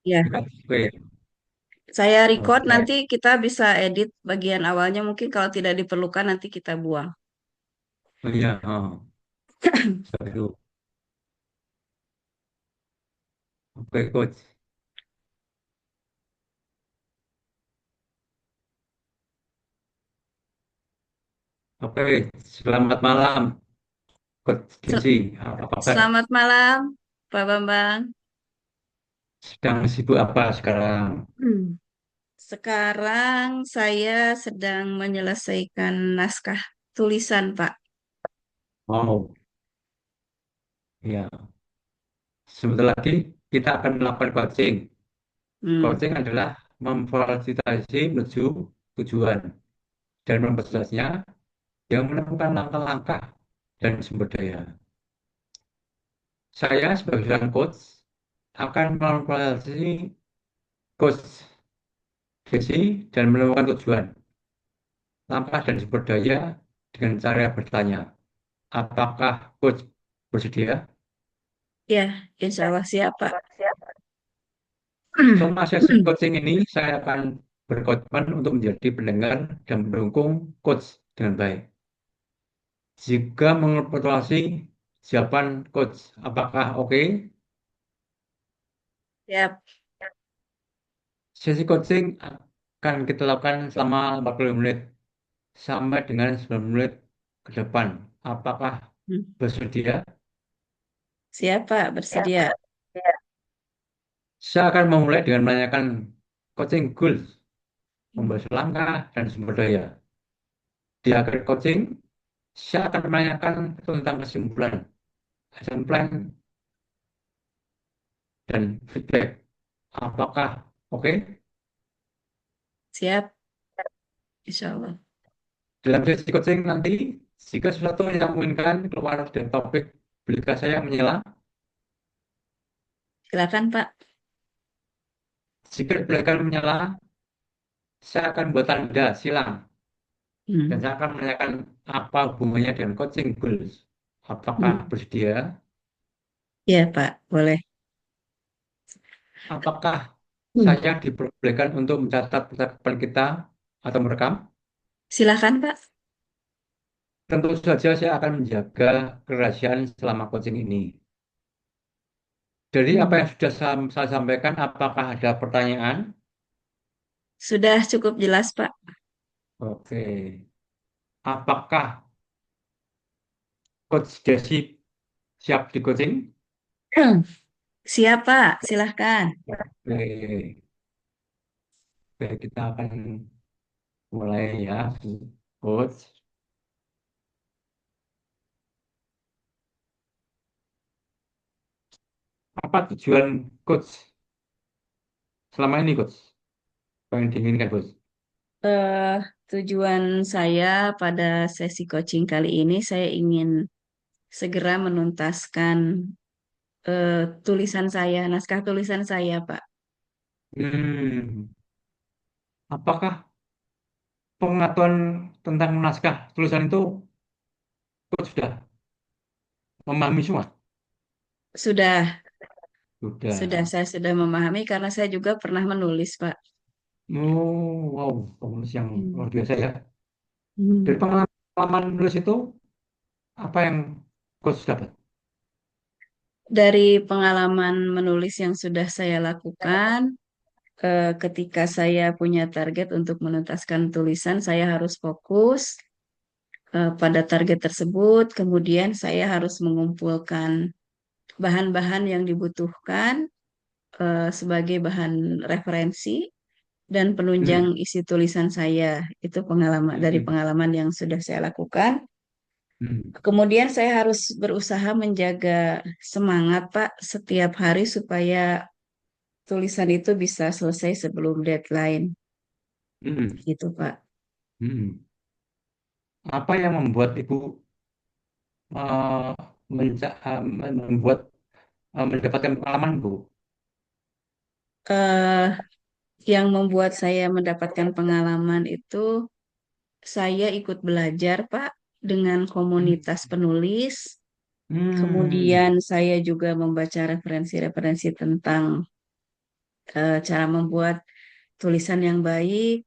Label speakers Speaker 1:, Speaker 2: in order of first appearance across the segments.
Speaker 1: Ya,
Speaker 2: Oke.
Speaker 1: saya record
Speaker 2: Oke.
Speaker 1: nanti kita bisa edit bagian awalnya mungkin kalau tidak diperlukan nanti kita buang.
Speaker 2: Oh iya, oh. Baru. Oke, coach. Oke, selamat malam, Coach
Speaker 1: Sel-
Speaker 2: Desi. Apa kabar?
Speaker 1: Selamat malam, Pak Bambang.
Speaker 2: Sedang sibuk apa sekarang?
Speaker 1: Hmm. Sekarang saya sedang menyelesaikan naskah tulisan, Pak.
Speaker 2: Oh, ya. Sebentar lagi kita akan melakukan coaching.
Speaker 1: Hmm.
Speaker 2: Coaching adalah memfasilitasi menuju tujuan dan memperjelasnya yang menemukan langkah-langkah dan sumber daya. Saya sebagai seorang coach akan memfasilitasi coach Desi dan menemukan tujuan, langkah dan sumber daya dengan cara bertanya. Apakah coach bersedia?
Speaker 1: Ya, insya Allah siap, Pak.
Speaker 2: Selama sesi coaching ini, saya akan berkomitmen untuk menjadi pendengar dan mendukung coach dengan baik. Jika mengevaluasi jawaban coach, apakah oke?
Speaker 1: Siap.
Speaker 2: Sesi coaching akan kita lakukan selama 40 menit sampai dengan 90 menit ke depan. Apakah
Speaker 1: Hmm.
Speaker 2: bersedia?
Speaker 1: Siap, Pak. Bersedia.
Speaker 2: Saya akan memulai dengan menanyakan coaching goals, membahas langkah dan sumber daya. Di akhir coaching, saya akan menanyakan tentang kesimpulan, action plan, dan feedback. Apakah oke?
Speaker 1: Siap, insya Allah.
Speaker 2: Dalam sesi coaching nanti, jika sesuatu yang menginginkan keluar dari topik, bolehkah saya menyela?
Speaker 1: Silakan, Pak.
Speaker 2: Jika dibolehkan menyela, saya akan buat tanda silang. Dan
Speaker 1: Hmm.
Speaker 2: saya akan menanyakan apa hubungannya dengan coaching goals. Apakah
Speaker 1: Hmm.
Speaker 2: bersedia?
Speaker 1: Ya, Pak. Boleh.
Speaker 2: Apakah
Speaker 1: Hmm.
Speaker 2: saya diperbolehkan untuk mencatat percakapan kita atau merekam?
Speaker 1: Silakan, Pak.
Speaker 2: Tentu saja saya akan menjaga kerahasiaan selama coaching ini. Dari apa
Speaker 1: Hmm.
Speaker 2: yang sudah saya sampaikan, apakah ada pertanyaan?
Speaker 1: Sudah cukup jelas, Pak.
Speaker 2: Oke. Apakah Coach Desi siap di coaching?
Speaker 1: Siap, Pak. Silahkan.
Speaker 2: Oke. Oke, kita akan mulai ya, Coach. Apa tujuan Coach selama ini, Coach? Apa yang diinginkan, Coach?
Speaker 1: eh Tujuan saya pada sesi coaching kali ini, saya ingin segera menuntaskan tulisan saya, naskah tulisan saya, Pak.
Speaker 2: Hmm, apakah pengetahuan tentang naskah tulisan itu Coach sudah memahami semua?
Speaker 1: Sudah, sudah
Speaker 2: Sudah.
Speaker 1: saya sudah memahami karena saya juga pernah menulis, Pak.
Speaker 2: Oh, wow, penulis yang
Speaker 1: Hmm.
Speaker 2: luar biasa ya. Dari
Speaker 1: Hmm.
Speaker 2: pengalaman menulis itu, apa yang Coach dapat?
Speaker 1: Dari pengalaman menulis yang sudah saya lakukan, ketika saya punya target untuk menuntaskan tulisan, saya harus fokus pada target tersebut. Kemudian saya harus mengumpulkan bahan-bahan yang dibutuhkan sebagai bahan referensi dan penunjang
Speaker 2: Hmm,
Speaker 1: isi tulisan saya. Itu pengalaman dari
Speaker 2: hmm,
Speaker 1: pengalaman yang sudah saya lakukan.
Speaker 2: hmm,
Speaker 1: Kemudian saya harus berusaha menjaga semangat, Pak, setiap hari supaya tulisan itu bisa selesai sebelum deadline.
Speaker 2: hmm,
Speaker 1: Gitu, Pak.
Speaker 2: hmm. Apa yang membuat Ibu eh, membuat mendapatkan pengalaman, Bu?
Speaker 1: eh yang membuat saya mendapatkan pengalaman itu saya ikut belajar, Pak, dengan
Speaker 2: Hmm,
Speaker 1: komunitas penulis.
Speaker 2: hmm,
Speaker 1: Kemudian saya juga membaca referensi-referensi tentang cara membuat tulisan yang baik.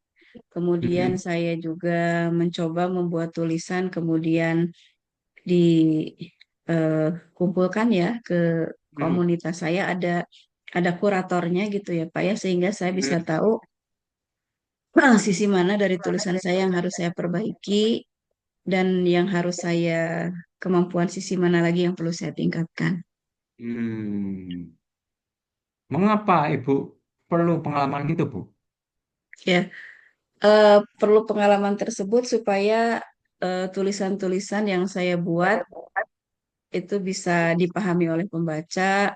Speaker 1: Kemudian
Speaker 2: Mm-mm.
Speaker 1: saya juga mencoba membuat tulisan, kemudian dikumpulkan ya ke
Speaker 2: Mm.
Speaker 1: komunitas saya, ada kuratornya gitu ya Pak ya, sehingga saya bisa
Speaker 2: Mm.
Speaker 1: tahu sisi mana dari tulisan saya yang harus saya perbaiki dan yang harus saya kemampuan sisi mana lagi yang perlu saya tingkatkan.
Speaker 2: Hmm. Mengapa Ibu perlu pengalaman itu, Bu?
Speaker 1: Ya, perlu pengalaman tersebut supaya tulisan-tulisan yang saya buat itu bisa dipahami oleh pembaca,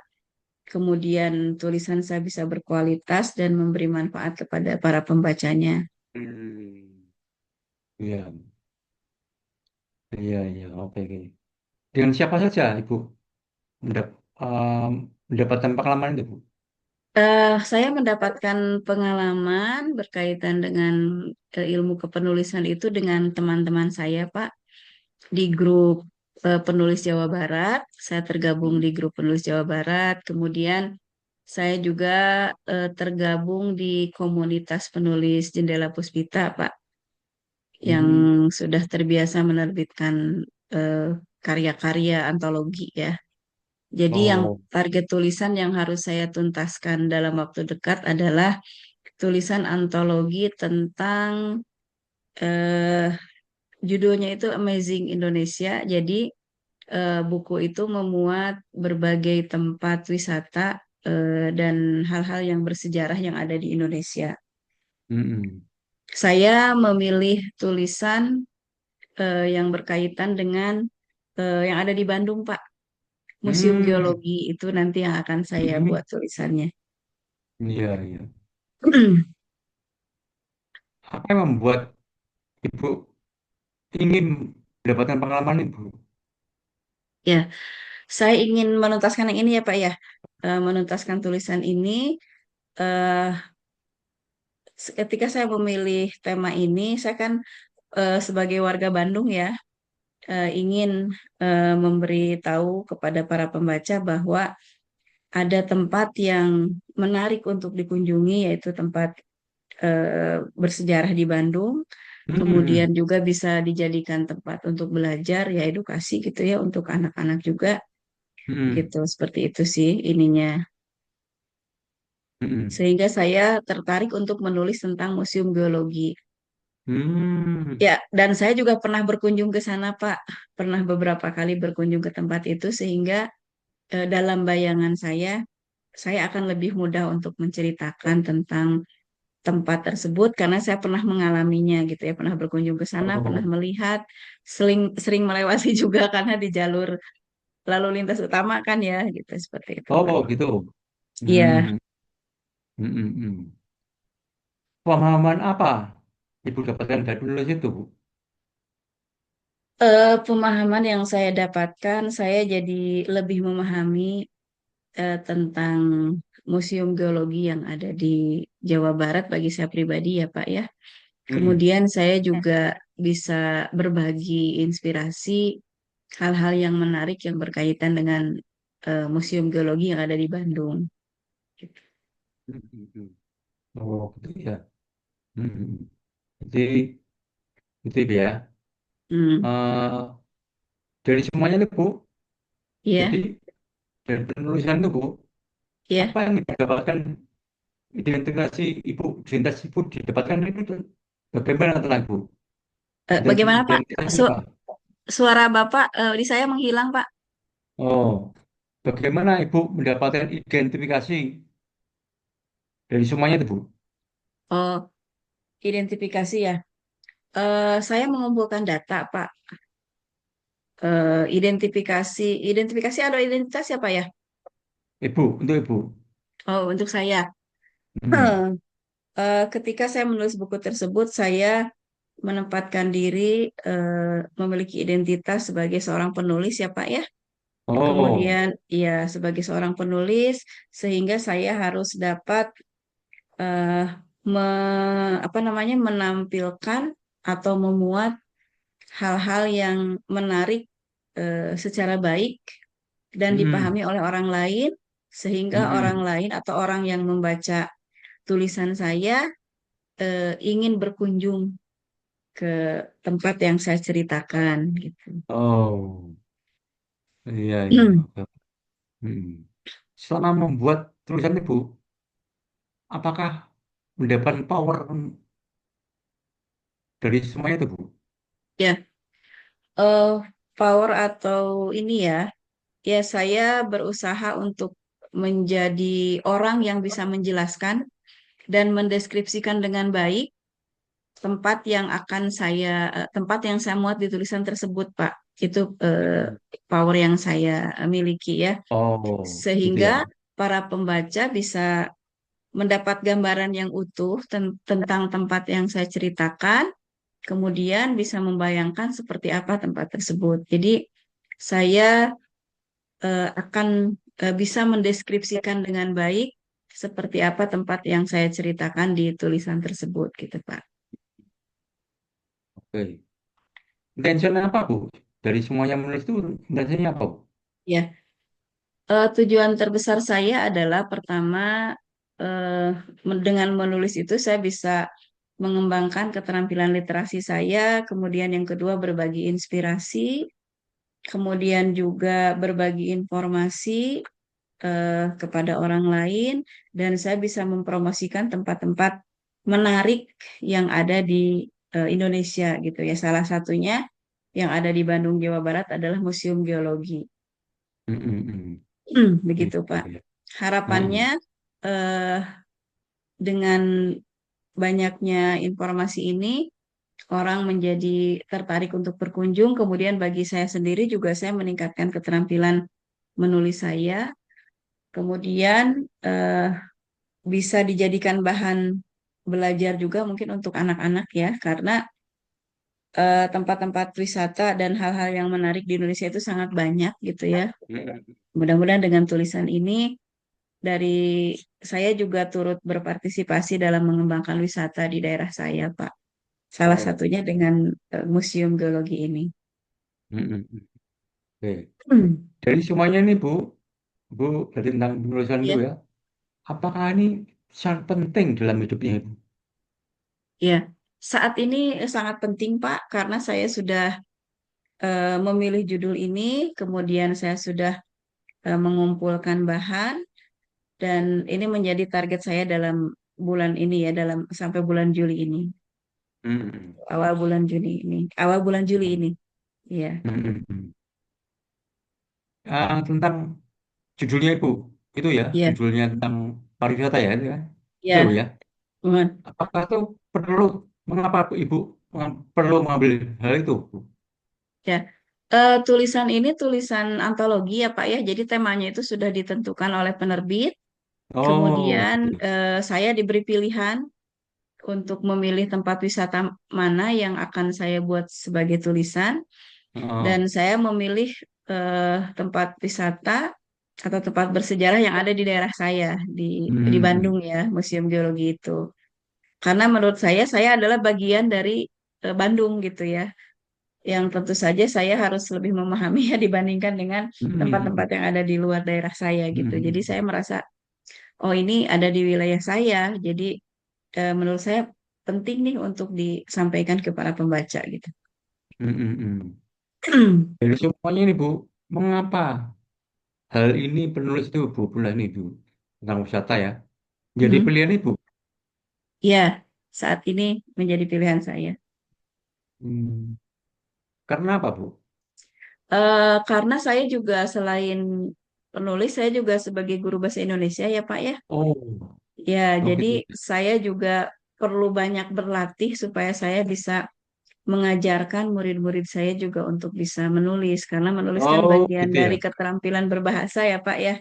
Speaker 1: kemudian tulisan saya bisa berkualitas dan memberi manfaat kepada para pembacanya.
Speaker 2: Hmm. Iya, iya, iya. Oke, oke. Dengan siapa saja Ibu mendap- em, mendapatkan pengalaman itu, Bu?
Speaker 1: Saya mendapatkan pengalaman berkaitan dengan ilmu kepenulisan itu dengan teman-teman saya, Pak, di grup penulis Jawa Barat. Saya tergabung
Speaker 2: Hmm.
Speaker 1: di grup penulis Jawa Barat. Kemudian saya juga tergabung di komunitas penulis Jendela Puspita, Pak, yang
Speaker 2: Hmm.
Speaker 1: sudah terbiasa menerbitkan eh, karya-karya antologi ya. Jadi yang
Speaker 2: Oh.
Speaker 1: target tulisan yang harus saya tuntaskan dalam waktu dekat adalah tulisan antologi tentang eh, judulnya itu Amazing Indonesia. Jadi buku itu memuat berbagai tempat wisata dan hal-hal yang bersejarah yang ada di Indonesia.
Speaker 2: Mm-mm.
Speaker 1: Saya memilih tulisan yang berkaitan dengan yang ada di Bandung, Pak. Museum
Speaker 2: Hmm.
Speaker 1: Geologi itu nanti yang akan saya
Speaker 2: Mm-mm.
Speaker 1: buat tulisannya.
Speaker 2: Iya, iya. Apa yang membuat Ibu ingin mendapatkan pengalaman Ibu?
Speaker 1: Ya, saya ingin menuntaskan yang ini ya Pak ya. Menuntaskan tulisan ini eh, ketika saya memilih tema ini, saya kan sebagai warga Bandung ya, ingin memberi tahu kepada para pembaca bahwa ada tempat yang menarik untuk dikunjungi, yaitu tempat bersejarah di Bandung. Kemudian
Speaker 2: Mm-mm.
Speaker 1: juga bisa dijadikan tempat untuk belajar, ya edukasi gitu ya untuk anak-anak juga
Speaker 2: Mm-mm.
Speaker 1: gitu. Seperti itu sih ininya.
Speaker 2: Mm-mm.
Speaker 1: Sehingga saya tertarik untuk menulis tentang Museum Geologi.
Speaker 2: Mm.
Speaker 1: Ya, dan saya juga pernah berkunjung ke sana, Pak. Pernah beberapa kali berkunjung ke tempat itu sehingga dalam bayangan saya akan lebih mudah untuk menceritakan tentang tempat tersebut karena saya pernah mengalaminya gitu ya, pernah berkunjung ke sana, pernah
Speaker 2: Oh.
Speaker 1: melihat, sering sering melewati juga karena di jalur lalu lintas utama kan ya, gitu seperti itu, Pak.
Speaker 2: Oh, gitu.
Speaker 1: Iya,
Speaker 2: Hmm. Mm-mm. Pemahaman apa Ibu dapatkan dari menulis itu, Bu?
Speaker 1: pemahaman yang saya dapatkan, saya jadi lebih memahami tentang Museum Geologi yang ada di Jawa Barat bagi saya pribadi ya, Pak ya.
Speaker 2: Mm-mm.
Speaker 1: Kemudian saya juga bisa berbagi inspirasi hal-hal yang menarik yang berkaitan dengan Museum Geologi yang ada di Bandung.
Speaker 2: Mm-mm. Oh, gitu ya. Mm-mm. Jadi, gitu ya.
Speaker 1: Hmm,
Speaker 2: Eh, dari semuanya itu, Bu, jadi
Speaker 1: ya,
Speaker 2: dari penulisan itu, Bu,
Speaker 1: ya.
Speaker 2: apa yang didapatkan identifikasi Ibu, identitas Ibu didapatkan itu tuh bagaimana tentang Ibu?
Speaker 1: Bagaimana Pak?
Speaker 2: Identitasnya apa?
Speaker 1: Suara Bapak di saya menghilang Pak.
Speaker 2: Oh, bagaimana Ibu mendapatkan identifikasi dari semuanya itu, Bu?
Speaker 1: Oh, identifikasi ya. Saya mengumpulkan data Pak. Identifikasi ada identitas ya Pak ya.
Speaker 2: Ibu, untuk Ibu.
Speaker 1: Oh, untuk saya.
Speaker 2: Hmm.
Speaker 1: Ketika saya menulis buku tersebut, saya menempatkan diri memiliki identitas sebagai seorang penulis ya Pak ya.
Speaker 2: Oh.
Speaker 1: Kemudian ya sebagai seorang penulis sehingga saya harus dapat eh, apa namanya menampilkan atau memuat hal-hal yang menarik secara baik dan
Speaker 2: Hmm.
Speaker 1: dipahami oleh orang lain sehingga orang
Speaker 2: Mm-mm.
Speaker 1: lain atau orang yang membaca tulisan saya ingin berkunjung ke tempat yang saya ceritakan gitu.
Speaker 2: Oh, iya, iya. Oke. Mm. Selama membuat tulisan Ibu, apakah mendapat power dari semuanya itu, Bu?
Speaker 1: Ya, eh, power atau ini ya, ya saya berusaha untuk menjadi orang yang bisa menjelaskan dan mendeskripsikan dengan baik tempat yang saya muat di tulisan tersebut, Pak. Itu power yang saya miliki ya,
Speaker 2: Oh, gitu
Speaker 1: sehingga
Speaker 2: ya.
Speaker 1: para pembaca bisa mendapat gambaran yang utuh tentang tempat yang saya ceritakan, kemudian bisa membayangkan seperti apa tempat tersebut. Jadi saya akan bisa mendeskripsikan dengan baik seperti apa tempat yang saya ceritakan di tulisan tersebut, gitu, Pak.
Speaker 2: Oke. Intensinya apa, Bu? Dari semuanya menulis itu intensinya apa, Bu?
Speaker 1: Ya, tujuan terbesar saya adalah pertama, eh, dengan menulis itu saya bisa mengembangkan keterampilan literasi saya, kemudian yang kedua berbagi inspirasi, kemudian juga berbagi informasi kepada orang lain, dan saya bisa mempromosikan tempat-tempat menarik yang ada di Indonesia gitu ya. Salah satunya yang ada di Bandung, Jawa Barat adalah Museum Geologi.
Speaker 2: Mm-mm.
Speaker 1: Begitu,
Speaker 2: Iya,
Speaker 1: Pak.
Speaker 2: iya.
Speaker 1: Harapannya
Speaker 2: Mm-mm.
Speaker 1: eh, dengan banyaknya informasi ini, orang menjadi tertarik untuk berkunjung. Kemudian bagi saya sendiri juga saya meningkatkan keterampilan menulis saya. Kemudian bisa dijadikan bahan belajar juga mungkin untuk anak-anak ya, karena tempat-tempat wisata dan hal-hal yang menarik di Indonesia itu sangat banyak gitu ya.
Speaker 2: Mm-mm.
Speaker 1: Mudah-mudahan dengan tulisan ini dari saya juga turut berpartisipasi dalam mengembangkan wisata di daerah saya, Pak. Salah
Speaker 2: Oh.
Speaker 1: satunya dengan Museum Geologi ini.
Speaker 2: Mm-mm. Oke.
Speaker 1: Hmm.
Speaker 2: Dari semuanya ini, Bu, dari tentang penulisan itu
Speaker 1: Ya,
Speaker 2: ya, apakah ini sangat penting dalam hidupnya Ibu?
Speaker 1: ya. Saat ini sangat penting, Pak, karena saya sudah memilih judul ini, kemudian saya sudah mengumpulkan bahan, dan ini menjadi target saya dalam bulan ini ya, dalam sampai bulan Juli ini,
Speaker 2: Mm-mm.
Speaker 1: awal bulan Juli ini, ya,
Speaker 2: Mm-mm. Tentang judulnya Ibu, itu ya,
Speaker 1: ya,
Speaker 2: judulnya tentang pariwisata ya, itu ya, itu Bu
Speaker 1: ya,
Speaker 2: ya.
Speaker 1: mohon.
Speaker 2: Apakah itu perlu, mengapa Ibu perlu mengambil hal itu, Bu?
Speaker 1: Ya. Tulisan ini tulisan antologi ya Pak ya, jadi temanya itu sudah ditentukan oleh penerbit.
Speaker 2: Oh,
Speaker 1: Kemudian
Speaker 2: gitu.
Speaker 1: saya diberi pilihan untuk memilih tempat wisata mana yang akan saya buat sebagai tulisan, dan
Speaker 2: Oh.
Speaker 1: saya memilih tempat wisata atau tempat bersejarah yang ada di daerah saya di Bandung
Speaker 2: Mm-mm.
Speaker 1: ya, Museum Geologi itu. Karena menurut saya adalah bagian dari Bandung gitu ya, yang tentu saja saya harus lebih memahami ya dibandingkan dengan tempat-tempat
Speaker 2: Mm-mm.
Speaker 1: yang ada di luar daerah saya gitu. Jadi
Speaker 2: Mm-mm.
Speaker 1: saya merasa, oh ini ada di wilayah saya, jadi menurut saya penting nih untuk disampaikan ke para pembaca gitu.
Speaker 2: Mm-mm. Dari semuanya ini, Bu, mengapa hal ini penulis itu, Bu, bulan ini, Bu, tentang wisata ya, jadi
Speaker 1: Hmm.
Speaker 2: pilihan Ibu?
Speaker 1: Ya, saat ini menjadi pilihan saya.
Speaker 2: Hmm. Karena apa, Bu?
Speaker 1: Karena saya juga selain penulis, saya juga sebagai guru bahasa Indonesia ya Pak ya.
Speaker 2: Oh,
Speaker 1: Ya,
Speaker 2: oh
Speaker 1: jadi
Speaker 2: gitu.
Speaker 1: saya juga perlu banyak berlatih supaya saya bisa mengajarkan murid-murid saya juga untuk bisa menulis, karena menulis kan
Speaker 2: Oh,
Speaker 1: bagian
Speaker 2: gitu ya.
Speaker 1: dari keterampilan berbahasa ya Pak ya,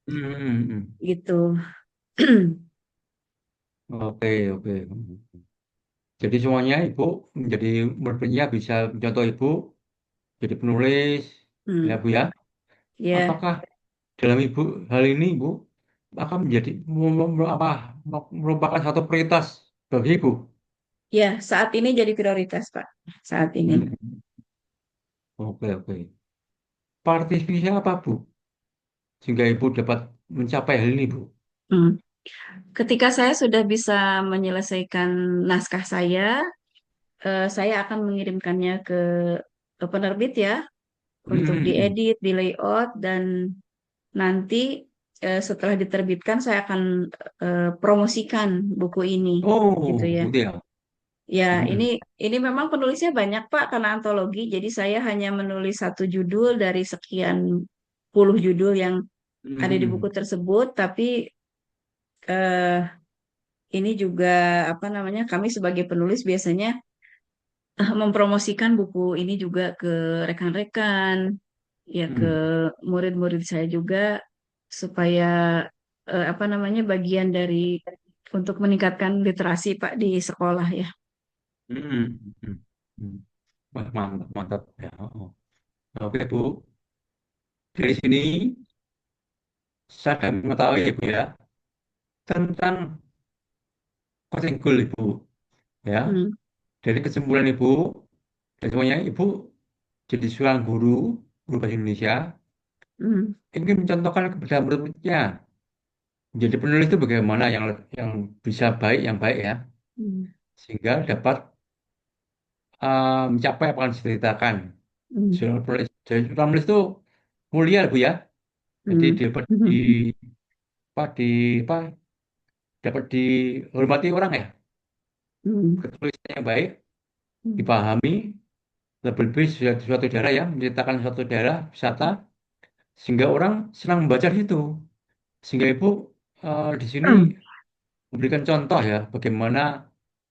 Speaker 2: Hmm.
Speaker 1: gitu.
Speaker 2: Oke, oke. Jadi semuanya Ibu menjadi muridnya bisa contoh Ibu jadi penulis, ya
Speaker 1: Hmm,
Speaker 2: Bu ya.
Speaker 1: ya,
Speaker 2: Apakah dalam Ibu hal ini Ibu akan menjadi apa merupakan satu prioritas bagi Ibu?
Speaker 1: ya saat ini jadi prioritas Pak, saat ini.
Speaker 2: Hmm. Oke, oke. Partisipasinya apa Bu? Sehingga Ibu dapat mencapai hal ini, Bu?
Speaker 1: Hmm. Ketika saya sudah bisa menyelesaikan naskah saya akan mengirimkannya ke penerbit ya untuk
Speaker 2: Hmm.
Speaker 1: diedit, di layout dan nanti setelah diterbitkan saya akan promosikan buku ini gitu
Speaker 2: Oh,
Speaker 1: ya.
Speaker 2: gitu ya.
Speaker 1: Ya, ini
Speaker 2: Hmm.
Speaker 1: ini memang penulisnya banyak Pak karena antologi. Jadi saya hanya menulis satu judul dari sekian puluh judul yang ada di buku
Speaker 2: Hmm.
Speaker 1: tersebut. Tapi eh, ini juga apa namanya? Kami sebagai penulis biasanya mempromosikan buku ini juga ke rekan-rekan, ya ke
Speaker 2: Hmm.
Speaker 1: murid-murid saya juga supaya apa namanya bagian dari untuk meningkatkan literasi Pak di sekolah ya.
Speaker 2: Hmm. Hmm. Hmm. Wah, mantap, mantap. Ya, oh. Oke, Bu. Dari sini saya akan mengetahui ya, Bu ya, tentang coaching goal Ibu. Ya,
Speaker 1: Hmm,
Speaker 2: dari kesimpulan Ibu, dan semuanya Ibu jadi seorang guru, guru bahasa Indonesia,
Speaker 1: hmm,
Speaker 2: ingin mencontohkan kepada murid-muridnya. Menjadi penulis itu bagaimana yang bisa baik, yang baik ya,
Speaker 1: hmm,
Speaker 2: sehingga dapat mencapai apa yang diceritakan.
Speaker 1: hmm,
Speaker 2: Seorang penulis itu mulia, Bu ya. Jadi
Speaker 1: hmm,
Speaker 2: dapat di
Speaker 1: hmm,
Speaker 2: apa di apa dapat dihormati orang ya.
Speaker 1: hmm,
Speaker 2: Ketulisannya yang baik,
Speaker 1: hmm,
Speaker 2: dipahami, lebih-lebih suatu daerah ya, menceritakan suatu daerah wisata, sehingga orang senang membaca di situ. Sehingga Ibu di sini
Speaker 1: hmm,
Speaker 2: memberikan contoh ya, bagaimana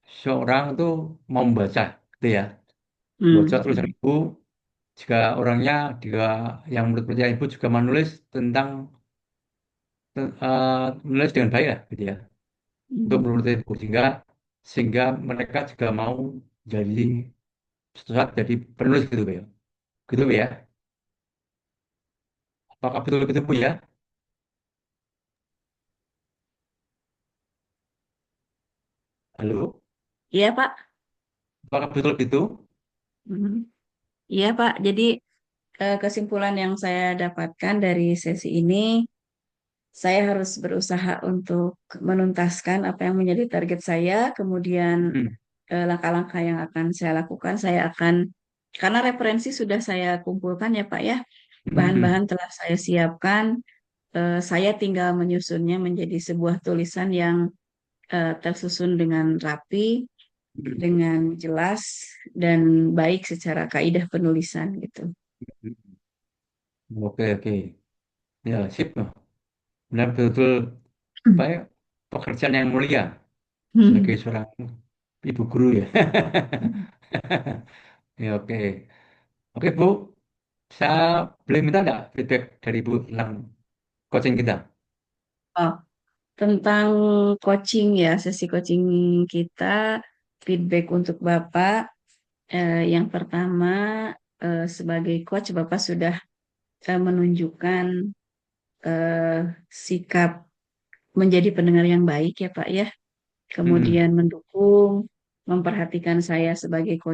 Speaker 2: seorang itu mau membaca, gitu ya.
Speaker 1: hmm,
Speaker 2: Membaca tulisan
Speaker 1: hmm,
Speaker 2: Ibu, jika orangnya, jika yang menurut percaya Ibu juga menulis tentang menulis dengan baik lah, gitu ya. Untuk
Speaker 1: hmm.
Speaker 2: menurut Ibu, sehingga mereka juga mau jadi suatu saat jadi penulis gitu ya. Gitu ya. Apakah betul begitu Bu ya? Halo?
Speaker 1: Iya Pak.
Speaker 2: Apakah betul gitu?
Speaker 1: Hmm. Iya Pak. Jadi kesimpulan yang saya dapatkan dari sesi ini, saya harus berusaha untuk menuntaskan apa yang menjadi target saya, kemudian
Speaker 2: Hmm.
Speaker 1: langkah-langkah yang akan saya lakukan, saya akan, karena referensi sudah saya kumpulkan ya Pak ya,
Speaker 2: Hmm.
Speaker 1: bahan-bahan telah saya siapkan, saya tinggal menyusunnya menjadi sebuah tulisan yang tersusun dengan rapi,
Speaker 2: Hmm.
Speaker 1: dengan jelas, dan baik secara kaidah penulisan gitu.
Speaker 2: Oke, oke. Ya, sip. Benar betul apa ya, pekerjaan yang mulia sebagai seorang ibu guru ya. Ya, oke. Oke, Bu. Saya boleh minta nggak feedback dari Bu tentang coaching kita?
Speaker 1: Oh, tentang coaching ya, sesi coaching kita, feedback untuk Bapak. Yang pertama, sebagai coach, Bapak sudah menunjukkan eh, sikap menjadi pendengar yang baik ya Pak ya.
Speaker 2: Hmm.
Speaker 1: Kemudian mendukung, memperhatikan saya sebagai coach